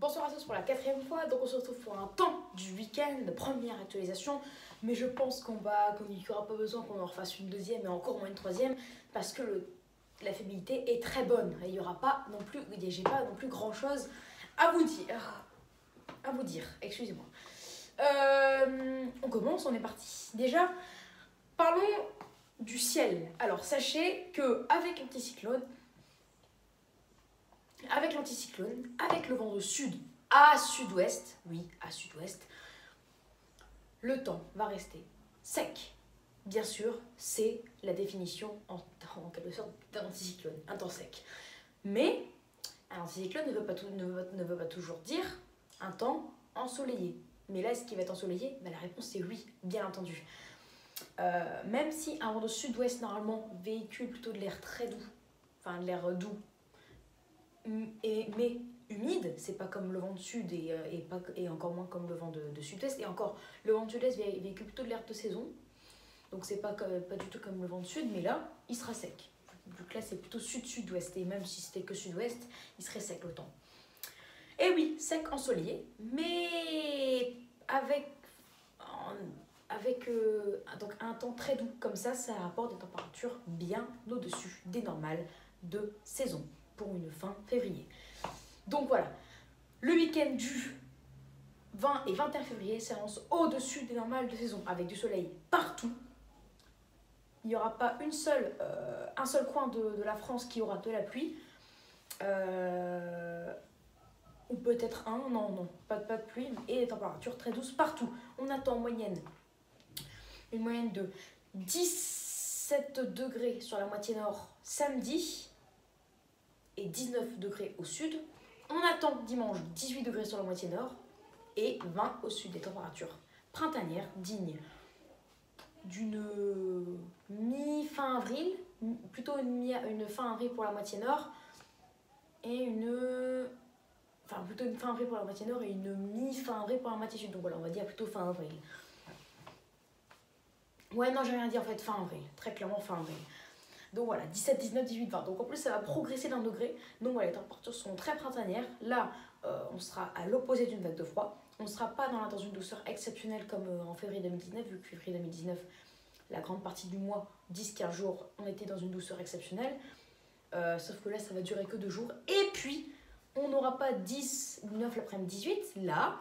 Bonsoir à tous pour la 4e fois, donc on se retrouve pour un temps du week-end, première actualisation, mais je pense qu'il n'y aura pas besoin qu'on en refasse une deuxième et encore moins une troisième, parce que la fiabilité est très bonne, et il n'y aura pas non plus, j'ai pas non plus grand chose à vous dire, excusez-moi. On commence, on est parti. Déjà, parlons du ciel. Alors sachez qu'avec l'anticyclone, avec le vent de sud à sud-ouest, oui, à sud-ouest, le temps va rester sec. Bien sûr, c'est la définition en quelque sorte d'un anticyclone, un temps sec. Mais un anticyclone ne veut pas toujours dire un temps ensoleillé. Mais là, est-ce qu'il va être ensoleillé? La réponse est oui, bien entendu. Même si un vent de sud-ouest, normalement, véhicule plutôt de l'air très doux, enfin de l'air doux, mais humide, c'est pas comme le vent de sud et encore moins comme le vent de sud-est. Et encore, le vent de sud-est véhicule plutôt de l'air de saison, donc c'est pas du tout comme le vent de sud, mais là, il sera sec. Donc là, c'est plutôt sud-sud-ouest, et même si c'était que sud-ouest, il serait sec le temps. Et oui, sec ensoleillé, mais avec donc un temps très doux. Comme ça apporte des températures bien au-dessus des normales de saison pour une fin février. Donc voilà, le week-end du 20 et 21 février s'annonce au-dessus des normales de saison, avec du soleil partout. Il n'y aura pas un seul coin de la France qui aura de la pluie. Ou peut-être non, pas de pluie, et des températures très douces partout. On attend une moyenne de 17 degrés sur la moitié nord samedi et 19 degrés au sud. On attend dimanche 18 degrés sur la moitié nord et 20 au sud, des températures printanières dignes d'une mi-fin avril, plutôt une fin avril pour la moitié nord et plutôt une fin avril pour la moitié nord et une mi-fin avril pour la moitié sud. Donc voilà, on va dire plutôt fin avril. Ouais, non, j'ai rien dit en fait, fin avril. Très clairement fin avril. Donc voilà, 17, 19, 18, 20. Donc en plus, ça va progresser d'1 degré. Donc voilà, les températures seront très printanières. Là, on sera à l'opposé d'une vague de froid. On ne sera pas dans une douceur exceptionnelle comme en février 2019, vu que février 2019, la grande partie du mois, 10-15 jours, on était dans une douceur exceptionnelle. Sauf que là, ça va durer que 2 jours. Et puis, on n'aura pas 10 ou 9 l'après-midi 18. Là,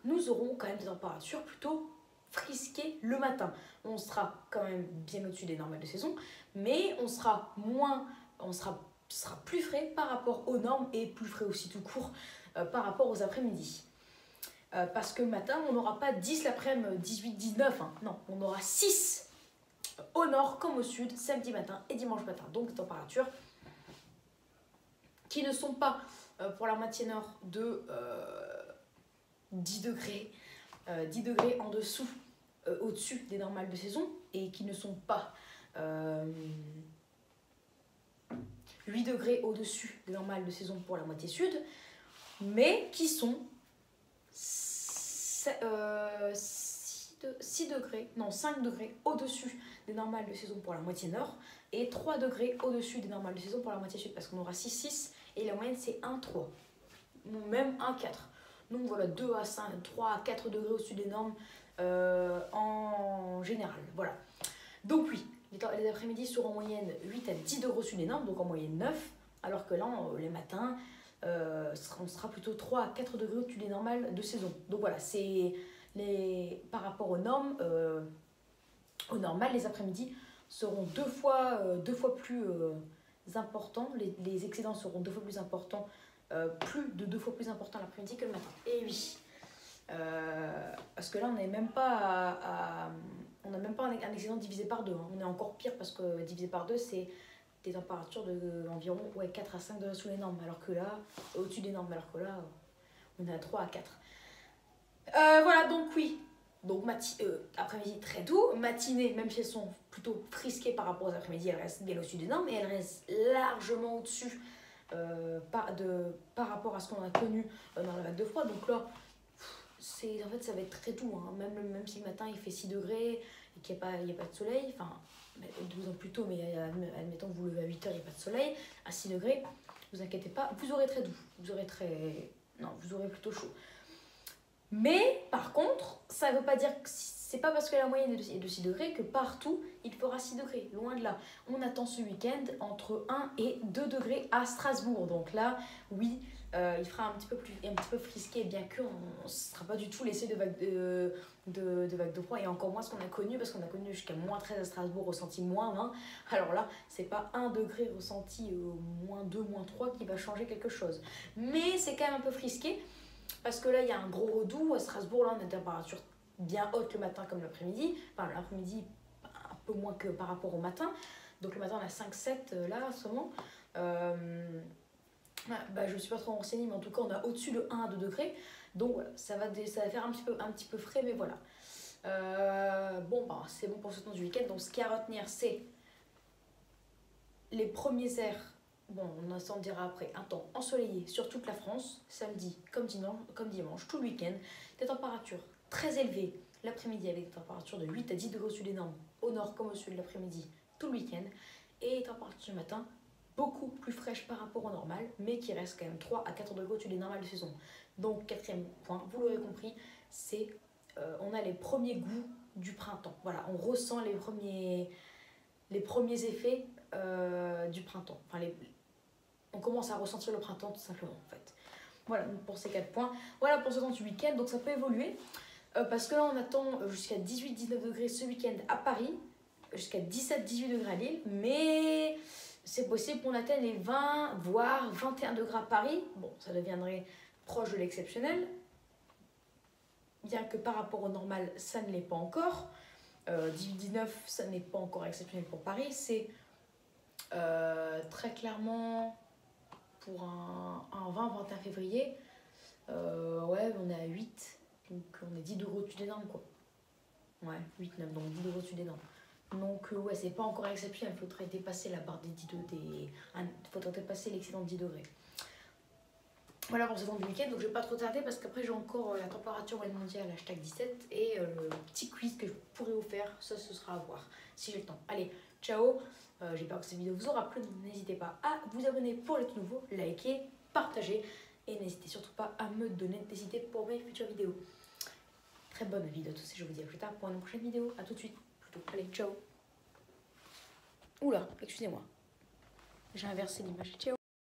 nous aurons quand même des températures plutôt frisquées le matin. On sera quand même bien au-dessus des normales de saison, mais on sera plus frais par rapport aux normes et plus frais aussi tout court par rapport aux après-midi. Parce que le matin, on n'aura pas 10 l'après-midi, 18, 19. Non, on aura 6 au nord comme au sud, samedi matin et dimanche matin. Donc des températures qui ne sont pas pour la moitié nord de 10 degrés. 10 degrés en dessous, au-dessus des normales de saison, et qui ne sont pas 8 degrés au-dessus des normales de saison pour la moitié sud, mais qui sont 5 degrés au-dessus des normales de saison pour la moitié nord, et 3 degrés au-dessus des normales de saison pour la moitié sud, parce qu'on aura 6, 6, et la moyenne c'est 1, 3, ou même 1, 4. Donc voilà, 2 à 5, 3 à 4 degrés au-dessus des normes en général. Voilà. Donc oui, les après-midi seront en moyenne 8 à 10 degrés au-dessus des normes, donc en moyenne 9, alors que là, les matins, on sera plutôt 3 à 4 degrés au-dessus des normales de saison. Donc voilà, c'est par rapport aux normes, aux normales, les après-midi seront deux fois plus importants, les excédents seront 2 fois plus importants, plus de 2 fois plus important l'après-midi que le matin. Et oui, parce que là on n'a même pas un excédent divisé par 2, on est encore pire, parce que divisé par 2 c'est des températures d'environ 4 à 5 degrés sous les normes, alors que là, au-dessus des normes, alors que là on est à 3 à 4. Voilà, donc oui, donc après-midi très doux, matinée, même si elles sont plutôt frisquées par rapport aux après-midi, elles restent bien au-dessus des normes, et elles restent largement au-dessus par rapport à ce qu'on a connu dans la vague de froid. Donc là, en fait, ça va être très doux, même si le matin il fait 6 degrés et qu'il n'y a pas de soleil, enfin 12 ans plus tôt, mais admettons que vous levez à 8h, il n'y a pas de soleil, à 6 degrés, ne vous inquiétez pas, vous aurez très doux, vous aurez très non, vous aurez plutôt chaud. Mais par contre, ça ne veut pas dire que c'est pas parce que la moyenne est de 6 degrés que partout il fera 6 degrés. Loin de là. On attend ce week-end entre 1 et 2 degrés à Strasbourg. Donc là, oui, il fera un petit peu frisqué, bien qu'on ne sera pas du tout laissé de vagues de froid, et encore moins ce qu'on a connu, parce qu'on a connu jusqu'à moins 13 à Strasbourg, ressenti moins 20. Alors là, c'est pas 1 degré ressenti moins 2, moins 3 qui va changer quelque chose. Mais c'est quand même un peu frisqué. Parce que là, il y a un gros redout. À Strasbourg, là, on a une température bien haute le matin comme l'après-midi. Enfin, l'après-midi, un peu moins que par rapport au matin. Donc, le matin, on a 5-7 là, en ce moment. Je ne suis pas trop renseignée, mais en tout cas, on a au-dessus de 1 à 2 degrés. Donc, voilà, ça va faire un petit peu frais, mais voilà. C'est bon pour ce temps du week-end. Donc, ce qu'il y a à retenir, c'est les premiers airs. Bon, on s'en dira après. Un temps ensoleillé sur toute la France, samedi comme dimanche, tout le week-end. Des températures très élevées l'après-midi avec des températures de 8 à 10 degrés au-dessus des normes, au nord comme au sud l'après-midi, tout le week-end. Et des températures du matin beaucoup plus fraîches par rapport au normal, mais qui restent quand même 3 à 4 degrés au-dessus des normales de saison. Donc, quatrième point, vous l'aurez compris, c'est on a les premiers goûts du printemps. Voilà, on ressent les premiers effets du printemps. Enfin, on commence à ressentir le printemps tout simplement en fait. Voilà pour ces 4 points. Voilà pour ce temps du week-end. Donc ça peut évoluer parce que là on attend jusqu'à 18-19 degrés ce week-end à Paris, jusqu'à 17-18 degrés à Lille, mais c'est possible qu'on atteigne les 20 voire 21 degrés à Paris. Bon, ça deviendrait proche de l'exceptionnel, bien que par rapport au normal ça ne l'est pas encore. 18-19 ça n'est pas encore exceptionnel pour Paris. C'est très clairement pour un 20-21 février, on est à 8, donc on est 10 degrés au-dessus des normes, quoi. Ouais, 8-9, donc 10 degrés au-dessus des normes. Donc c'est pas encore exceptionnel, il faudrait dépasser la barre des 10 degrés, il faudrait dépasser l'excédent de 10 degrés. Voilà pour ce temps du week-end, donc je vais pas trop tarder parce qu'après j'ai encore la température moyenne mondiale hashtag 17 et le petit quiz que je pourrais vous faire, ça ce sera à voir si j'ai le temps. Allez, ciao. J'espère que cette vidéo vous aura plu, n'hésitez pas à vous abonner pour les tout nouveaux, liker, partager et n'hésitez surtout pas à me donner des idées pour mes futures vidéos. Très bonne vidéo à tous et je vous dis à plus tard pour une prochaine vidéo. A tout de suite, plutôt. Allez, ciao. Oula, excusez-moi. J'ai inversé l'image. Ciao.